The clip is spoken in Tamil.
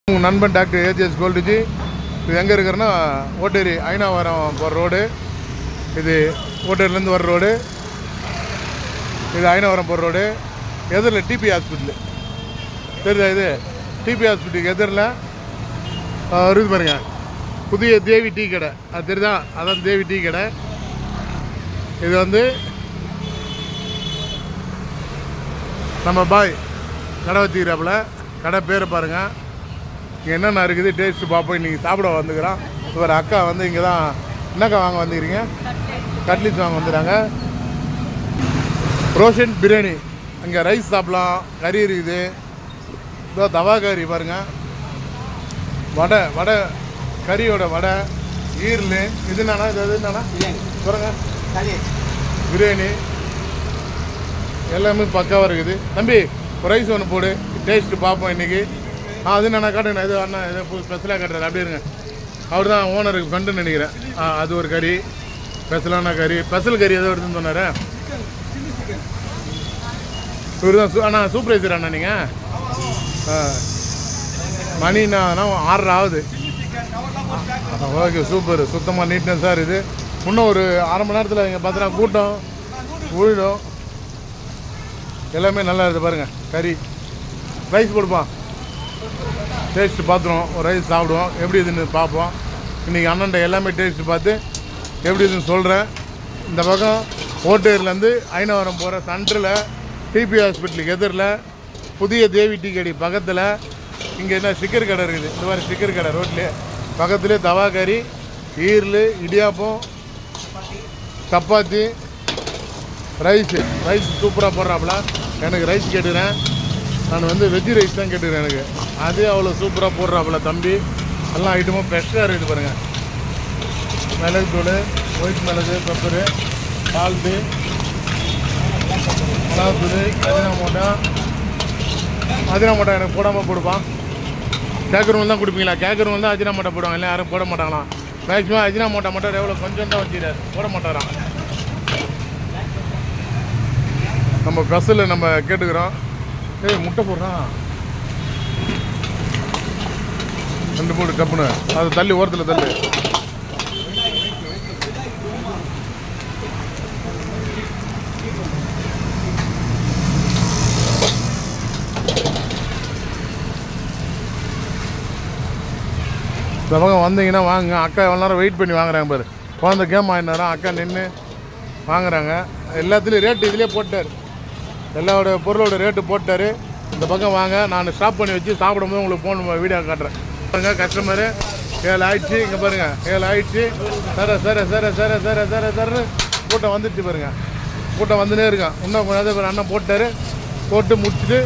உங்கள் நண்பன் டாக்டர் ஏஜிஎஸ் கோல்டுஜி. இது எங்கே இருக்கிறன்னா ஓட்டேரி ஐநாவரம் போகிற ரோடு. இது ஓட்டேரிலேருந்து வர ரோடு. இது ஐநாவரம் போகிற ரோடு. எதிரில் டிபி ஹாஸ்பிட்டலு தெரியுதா? இது டிபி ஹாஸ்பிட்டலுக்கு எதிரில் இருக்குது பாருங்க, புதிய தேவி டீ கடை. அது தெரியுதா? அதான் தேவி டீ கடை. இது வந்து நம்ம பாய் கடை வச்சுக்கிறாப்புல. கடை பேரை பாருங்கள். இங்கே என்னென்ன இருக்குது டேஸ்ட்டு பார்ப்போம். இன்றைக்கி சாப்பிட வந்துக்கிறோம். இவர் அக்கா வந்து இங்கே தான் என்னக்கா வாங்க வந்துக்கிறீங்க? கட்லிஸ் வாங்க வந்துடுறாங்க. ரோஷன் பிரியாணி. அங்கே ரைஸ் சாப்பிட்லாம், கறி இருக்குது. இதோ தவா கறி பாருங்கள். வடை கறியோட வடை, ஈரல். இது என்னன்னா என்னன்னா பாருங்க, பிரியாணி எல்லாமே பக்காவாக இருக்குது. தம்பி ஒரு ரைஸ் ஒன்று போடு, டேஸ்ட்டு பார்ப்போம் இன்றைக்கி. அது என்னண்ணா காட்டுங்கண்ணா. இது அண்ணா இதை ஸ்பெஷலாக காட்டுறாரு. அப்படி இருங்க. அவர் தான் ஓனருக்கு ஃப்ரெண்டுன்னு நினைக்கிறேன். அது ஒரு கறி, ஸ்பெஷலான கறி. ஸ்பெஷல் கறி எதோ எடுத்துன்னு சொன்னார். இவர் தான் அண்ணா சூப்பர்வைசர் அண்ணா நீங்கள்? மணிண்ணா 6:30 ஆகுது. Okay, super. சுத்தமாக நீட்னஸாக இருக்குது. இன்னும் ஒரு அரை மணி நேரத்தில் இங்கே பார்த்தீங்கன்னா கூட்டம் ஊழிடும். எல்லாமே நல்லா இருக்குது பாருங்கள். கறி ரைஸ் கொடுப்பான். டேஸ்ட்டு பார்த்துருவோம். ஒரு ரைஸ் சாப்பிடுவோம், எப்படி இதுன்னு பார்ப்போம். இன்றைக்கி அண்ணன்ட்ட எல்லாமே டேஸ்ட்டு பார்த்து எப்படி இதுன்னு சொல்கிறேன். இந்த பக்கம் ஓட்டேரிலேருந்து ஐநாவரம் போகிற சென்டரில் டிபி ஹாஸ்பிட்டலுக்கு எதிரில் புதிய தேவி டீ கடை பக்கத்தில் இங்கே என்ன ஸ்டிக்கர் கடை இருக்குது. இந்த மாதிரி ஸ்டிக்கர் கடை ரோட்லேயே பக்கத்துலேயே தவா கறி, ஈரல், இடியாப்பம், சப்பாத்தி, ரைஸ் சூப்பராக போடுறாப்புல. எனக்கு ரைஸ் கேட்டுக்கிறேன். நான் வந்து வெஜ்ஜு ரைஸ் தான் கேட்டுக்கிறேன். எனக்கு அதே அவ்வளோ சூப்பராக போடுறாப்புல தம்பி. எல்லாம் ஐட்டமும் ஃப்ரெஷ்ஷாக இருக்குது பாருங்கள். மிளகுத்தூள், ஒயிட் மிளகு, பெப்பரு, சால்ட்டு, மிளகாத்தூள், அஜினாமோட்டா எனக்கு போடாமல் கொடுப்பான். கேட்குறவங்க தான் கொடுப்பீங்களா? கேட்குறவங்க தான் அஜினாமோட்டா போடுவாங்க. இல்லை யாரும் போட மாட்டாங்களாம். மேக்ஸிமம் அஜினாமோட்டா மட்டும் எவ்வளோ கொஞ்சம் தான் வச்சுக்கிறார், போட மாட்டாராம். நம்ம ஸ்பெஷலில் நம்ம கேட்டுக்கிறோம். முட்டை போடுறான் 2 மூணு டப்புன்னு. அது தள்ளி ஓரத்தில் தள்ளு. இந்த பக்கம் வந்தீங்கன்னா வாங்க. அக்கா எவ்வளோ நேரம் வெயிட் பண்ணி வாங்குறாங்க பாரு. குழந்தை கேம் ஆகினாரா, அக்கா நின்று வாங்குறாங்க. எல்லாத்துலேயும் ரேட்டு இதிலே போட்டார். எல்லாரோட பொருளோட ரேட்டு போட்டார். இந்த பக்கம் வாங்க. நான் ஸ்டாப் பண்ணி வச்சு சாப்பிடும்போது உங்களுக்கு ஃபோன் வீடியோ காட்டுறேன் பாருங்க. கஸ்டமரு 7 ஆயிடுச்சு. இங்கே பாருங்கள், 7 ஆயிடுச்சு. சர கூட்டம் வந்துடுச்சு பாருங்கள். கூட்டம் வந்துனே இருக்கான். இன்னும் கொஞ்சம் அண்ணன் போட்டார். போட்டு முடிச்சுட்டு